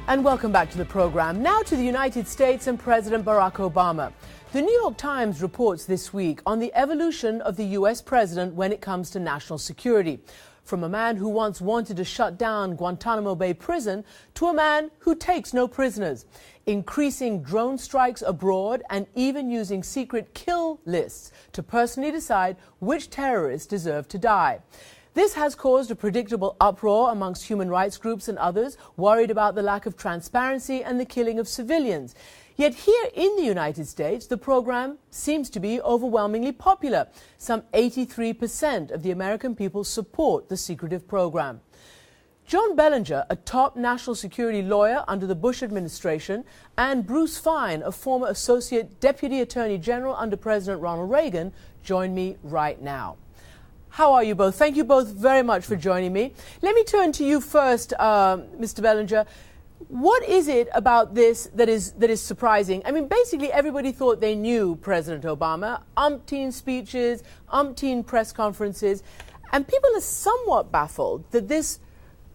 And welcome back to the program. Now to the United States and President Barack Obama. The New York Times reports this week on the evolution of the U.S. president when it comes to national security. From a man who once wanted to shut down Guantanamo Bay prison to a man who takes no prisoners, increasing drone strikes abroad and even using secret kill lists to personally decide which terrorists deserve to die. This has caused a predictable uproar amongst human rights groups and others worried about the lack of transparency and the killing of civilians. Yet here in the United States, the program seems to be overwhelmingly popular. Some 83% of the American people support the secretive program. John Bellinger, a top national security lawyer under the Bush administration, and Bruce Fein, a former associate deputy attorney general under President Ronald Reagan, join me right now. How are you both? Thank you both very much for joining me. Let me turn to you first, Mr. Bellinger. What is it about this that is surprising? I mean, basically everybody thought they knew President Obama, umpteen speeches, umpteen press conferences, and people are somewhat baffled that this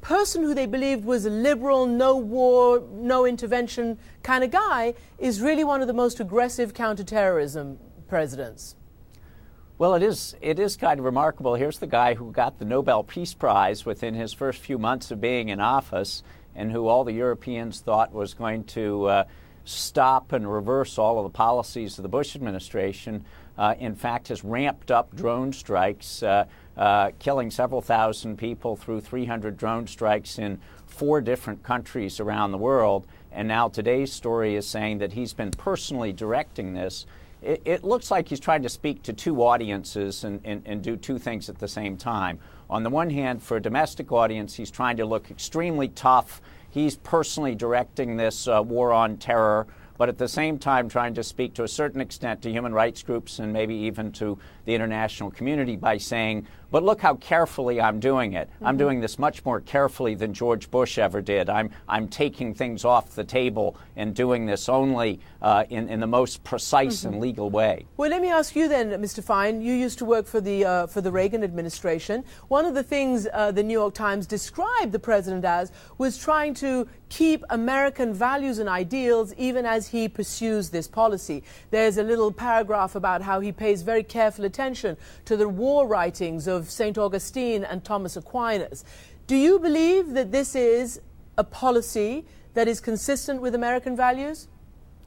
person who they believed was a liberal, no war, no intervention kind of guy is really one of the most aggressive counterterrorism presidents. Well, it is kind of remarkable. Here's the guy who got the Nobel Peace Prize within his first few months of being in office and who all the Europeans thought was going to stop and reverse all of the policies of the Bush administration, in fact, has ramped up drone strikes, killing several thousand people through 300 drone strikes in 4 different countries around the world. And now today's story is saying that he's been personally directing this. It looks like he's trying to speak to 2 audiences and do 2 things at the same time. On the one hand, for a domestic audience, he's trying to look extremely tough. He's personally directing this war on terror, but at the same time trying to speak to a certain extent to human rights groups and maybe even to the international community by saying, but look how carefully I'm doing it. I'm doing this much more carefully than George Bush ever did. I'm taking things off the table and doing this only in the most precise and legal way. Well, let me ask you then, Mr. Fein. You used to work for the Reagan administration. One of the things the New York Times described the president as was trying to keep American values and ideals even as he pursues this policy. There's a little paragraph about how he pays very careful attention to the war writings of St. Augustine and Thomas Aquinas. Do you believe that this is a policy that is consistent with American values?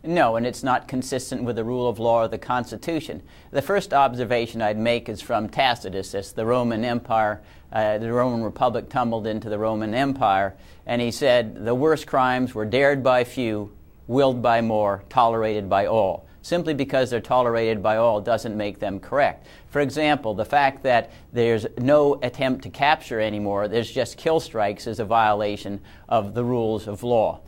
No, and it's not consistent with the rule of law or the Constitution. The first observation I'd make is from Tacitus, as the Roman Empire, the Roman Republic tumbled into the Roman Empire, and he said the worst crimes were dared by few, willed by more, tolerated by all. Simply because they're tolerated by all doesn't make them correct. For example, the fact that there's no attempt to capture anymore, there's just kill strikes, is a violation of the rules of law.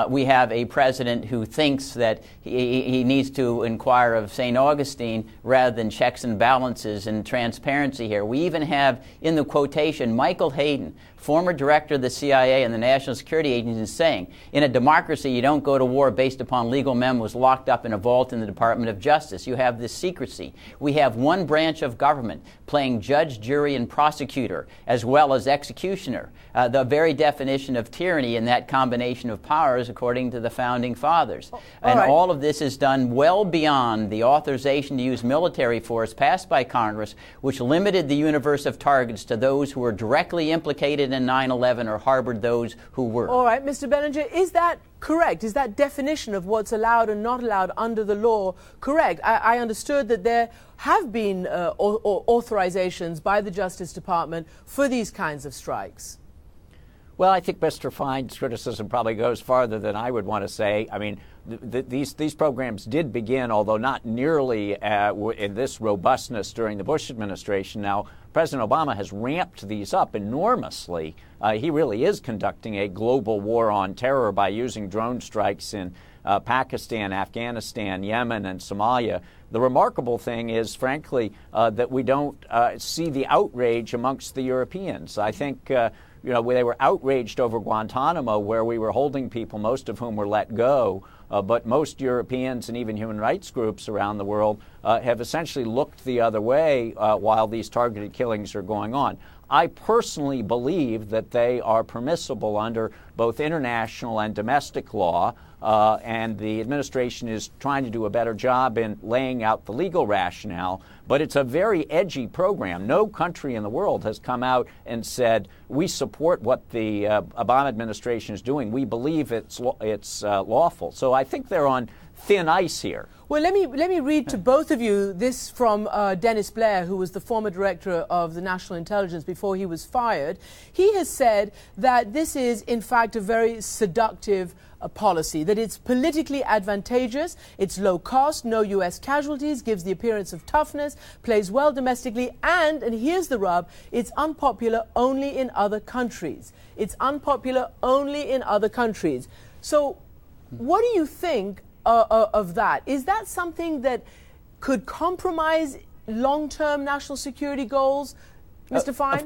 We have a president who thinks that he needs to inquire of St. Augustine rather than checks and balances and transparency here. We even have, in the quotation, Michael Hayden, former director of the CIA and the National Security Agency, saying, in a democracy, you don't go to war based upon legal memos locked up in a vault in the Department of Justice. You have this secrecy. We have one branch of government playing judge, jury, and prosecutor, as well as executioner. The very definition of tyranny in that combination of powers, according to the Founding Fathers. All of this is done well beyond the authorization to use military force passed by Congress, which limited the universe of targets to those who were directly implicated in 9/11 or harbored those who were. All right, Mr. Bellinger, is that correct? Is that definition of what's allowed and not allowed under the law correct? I understood that there have been authorizations by the Justice Department for these kinds of strikes. Well, I think Mr. Fein's criticism probably goes farther than I would want to say. I mean, these programs did begin, although not nearly in this robustness during the Bush administration. Now, President Obama has ramped these up enormously. He really is conducting a global war on terror by using drone strikes in Pakistan, Afghanistan, Yemen, and Somalia. The remarkable thing is, frankly, that we don't see the outrage amongst the Europeans. I think they were outraged over Guantanamo, where we were holding people, most of whom were let go. But most Europeans and even human rights groups around the world have essentially looked the other way while these targeted killings are going on. I personally believe that they are permissible under both international and domestic law, and the administration is trying to do a better job in laying out the legal rationale. But it's a very edgy program. No country in the world has come out and said, we support what the Obama administration is doing. We believe it's lawful. So I think they're on thin ice here. Well, let me read to both of you this from Dennis Blair, who was the former director of the National Intelligence before he was fired. He has said that this is, in fact, a very seductive policy, that it's politically advantageous, it's low cost, no U.S. casualties, gives the appearance of toughness, plays well domestically, and here's the rub, it's unpopular only in other countries. It's unpopular only in other countries. So what do you think of that? Is that something that could compromise long-term national security goals, Mr. Fine?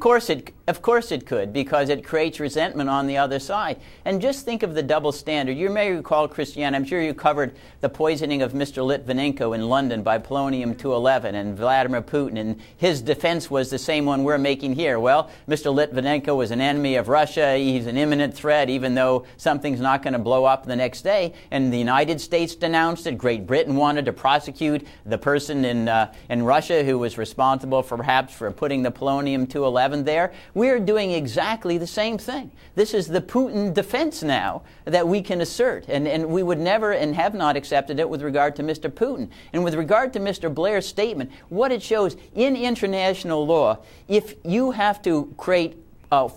Of course it could, because it creates resentment on the other side. And just think of the double standard. You may recall, Christiane, I'm sure you covered the poisoning of Mr. Litvinenko in London by polonium-211 and Vladimir Putin, and his defense was the same one we're making here. Well, Mr. Litvinenko was an enemy of Russia. He's an imminent threat, even though something's not going to blow up the next day. And the United States denounced it. Great Britain wanted to prosecute the person in Russia who was responsible perhaps for putting the polonium-211 there. We're doing exactly the same thing. This is the Putin defense now that we can assert, and we would never and have not accepted it with regard to Mr. Putin. And with regard to Mr. Blair's statement, what it shows in international law, if you have to create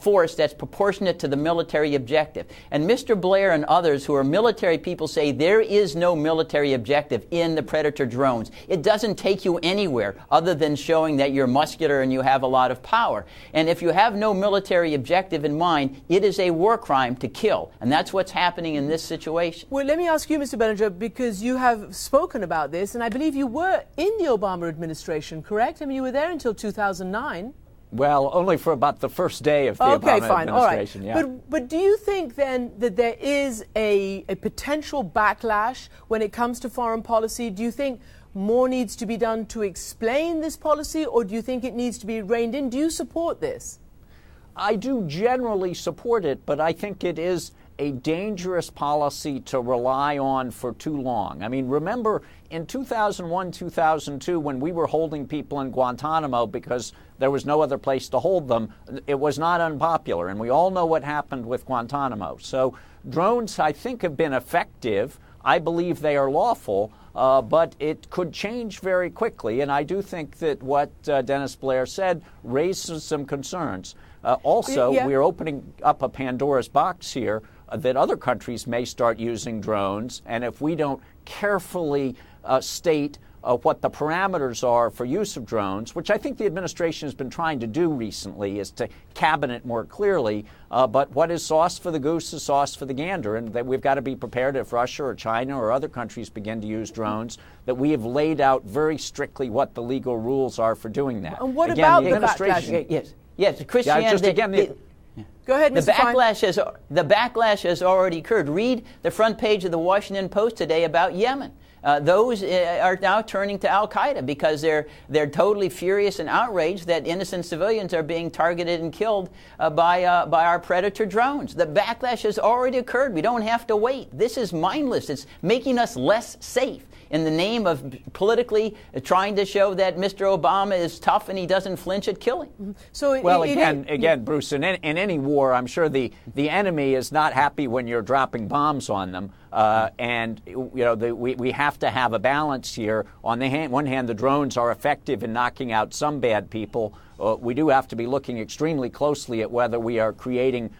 force that's proportionate to the military objective. And Mr. Blair and others who are military people say there is no military objective in the Predator drones. It doesn't take you anywhere other than showing that you're muscular and you have a lot of power. And if you have no military objective in mind, it is a war crime to kill. And that's what's happening in this situation. Well, let me ask you, Mr. Bellinger, because you have spoken about this, and I believe you were in the Obama administration, correct? I mean, you were there until 2009. Well, only for about the first day of the Obama administration. All right. Yeah. But do you think then that there is a potential backlash when it comes to foreign policy? Do you think more needs to be done to explain this policy, or do you think it needs to be reined in? Do you support this? I do generally support it, but I think it is a dangerous policy to rely on for too long. I mean, remember in 2001, 2002, when we were holding people in Guantanamo because there was no other place to hold them, it was not unpopular. And we all know what happened with Guantanamo. So drones, I think, have been effective. I believe they are lawful, but it could change very quickly. And I do think that what Dennis Blair said raises some concerns. We're opening up a Pandora's box here that other countries may start using drones. And if we don't carefully state what the parameters are for use of drones, which I think the administration has been trying to do recently, is to cabinet more clearly. But what is sauce for the goose is sauce for the gander, and that we've got to be prepared if Russia or China or other countries begin to use drones, that we have laid out very strictly what the legal rules are for doing that. And what about the backlash? Yes, Christiane. Go ahead, Mr. The backlash has already occurred. Read the front page of the Washington Post today about Yemen. Those are now turning to al-Qaeda because they're totally furious and outraged that innocent civilians are being targeted and killed by our Predator drones. The backlash has already occurred. We don't have to wait. This is mindless. It's making us less safe in the name of politically trying to show that Mr. Obama is tough and he doesn't flinch at killing. So again, Bruce, in any war, I'm sure the enemy is not happy when you're dropping bombs on them. And we have to have a balance here. On the one hand, the drones are effective in knocking out some bad people. We do have to be looking extremely closely at whether we are creating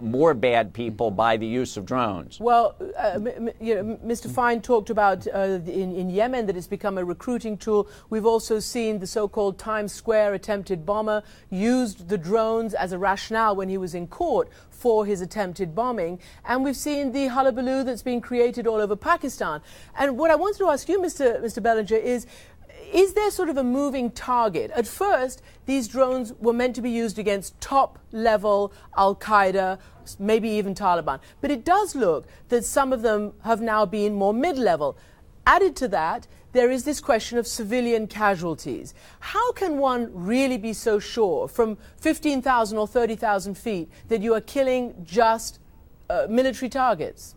more bad people by the use of drones. Well, Mr. Fine talked about in Yemen that it's become a recruiting tool. We've also seen the so-called Times Square attempted bomber used the drones as a rationale when he was in court for his attempted bombing. And we've seen the hullabaloo that's been created all over Pakistan. And what I wanted to ask you, Mr. Bellinger, is there sort of a moving target? At first, these drones were meant to be used against top-level al-Qaeda, maybe even Taliban. But it does look that some of them have now been more mid-level. Added to that, there is this question of civilian casualties. How can one really be so sure from 15,000 or 30,000 feet that you are killing just military targets?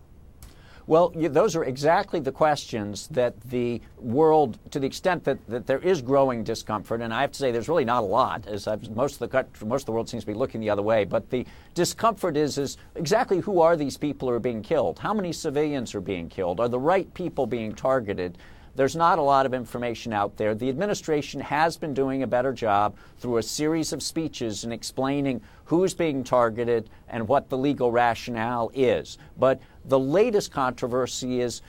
Well, those are exactly the questions that the world, to the extent that there is growing discomfort, and I have to say there's really not a lot, as most of the world seems to be looking the other way, but the discomfort is exactly who are these people who are being killed? How many civilians are being killed? Are the right people being targeted? There's not a lot of information out there. The administration has been doing a better job through a series of speeches in explaining who's being targeted and what the legal rationale is. But the latest controversy is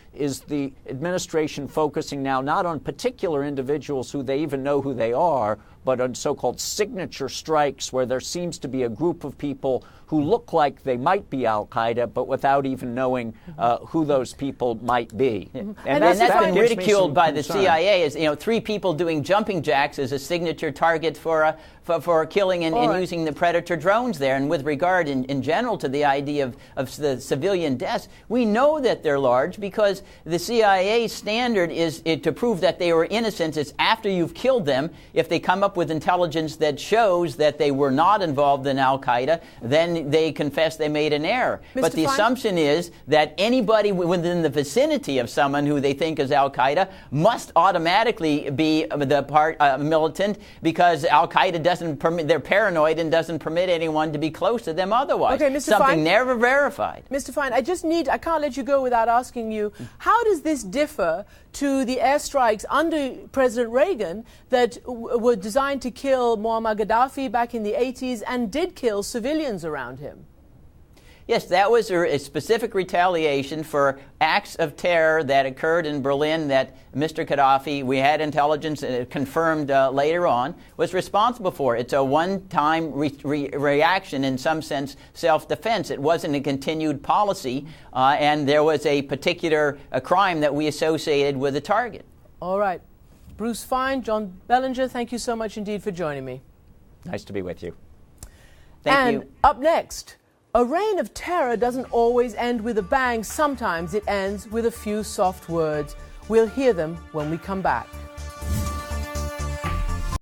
the administration focusing now not on particular individuals who they even know who they are, but on so-called signature strikes where there seems to be a group of people who look like they might be al-Qaeda, but without even knowing who those people might be. And that's been ridiculed by the CIA as, 3 people doing jumping jacks as a signature target for killing and using the Predator drones there. And with regard in general to the idea of the civilian deaths, we know that they're large because the CIA standard is to prove that they were innocent is after you've killed them. If they come up with intelligence that shows that they were not involved in al-Qaeda, then they confess they made an error. Mr. But the assumption is that anybody within the vicinity of someone who they think is al-Qaeda must automatically be the militant because al-Qaeda doesn't permit, they're paranoid and doesn't permit anyone to be close to them otherwise. Okay, Mr. Something Fine. never verified. Mr. Fine, I can't let you go without asking you, how does this differ to the airstrikes under President Reagan that were designed to kill Muammar Gaddafi back in the 80s and did kill civilians around him? Yes, that was a specific retaliation for acts of terror that occurred in Berlin that Mr. Gaddafi, we had intelligence confirmed later on, was responsible for. It's a one-time reaction, in some sense, self-defense. It wasn't a continued policy, and there was a particular crime that we associated with the target. All right. Bruce Fine, John Bellinger, thank you so much indeed for joining me. Nice to be with you. Thank you. And up next, a reign of terror doesn't always end with a bang. Sometimes it ends with a few soft words. We'll hear them when we come back.